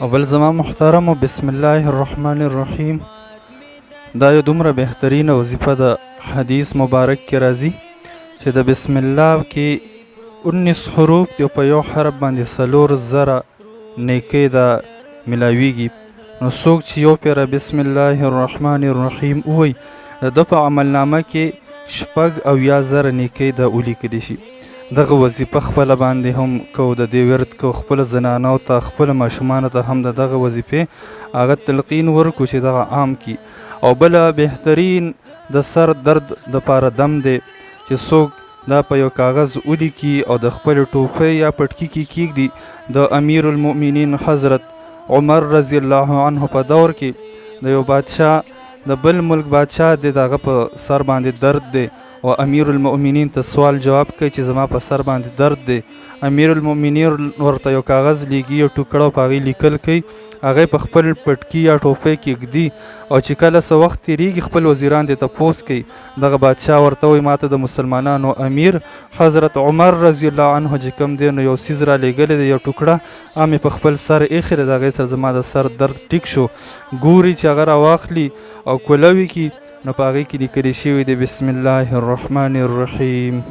او بل زما محترم و بسم الله الرحمن الرحیم. دا یو دومره بهترینه وظیفه د حدیث مبارک کې راځي چې د بسم الله کې 19 حروف دی او په یو حرف باندې 4,000 نیکۍ دا ملاویږي. نو څوک چې یو پیره بسم الله الرحمن الرحیم ووایي د ده په عملنامه کې 6,000 نیکۍ دا ولیکلی شي. دغه وظیفه خپله باندې هم کو، د دې ورد کو، خپل زنانو ته، خپل ماشومانو ته هم د دغه وظیفې هغه تلقین ورکو چې دغه عام کی. او بله بهترین د سر درد دپاره دم دی چې څوک دا په یو کاغذ ولیکي او د خپل ټوپۍ یا پټکي کې کیږدي. د امیر المؤمنین حضرت عمر رضی الله عنه په دور کې د یو بادشاه د بل ملک بادشاه دی، د هغه په سر باندې درد دی او امیر المؤمنین ته سوال جواب کوي چې زما په سر باندې درد دی. امیر المؤمنین ورته یو کاغذ لیږي، یو ټوکړه په هغې لیکل کوي، هغه په خپل پټکي یا ټوپۍ کې ږدي او چې کله څه وخت تېرېږي خپل وزیران دې تپوس کوي. دغه بادشاه ورته وایي ما ته د مسلمانانو امیر حضرت عمر رضی الله عنه چې کوم دی نو یو څیز را لیږلی دی، یو ټوکړه مې په خپل سر ایښې ده، د هغې سره زما د سر درد ټیک شو. ګوري چې هغه راواخلي او کولوي کي نو په هغې کې لیکلی شوي دی بسم الله الرحمن الرحیم.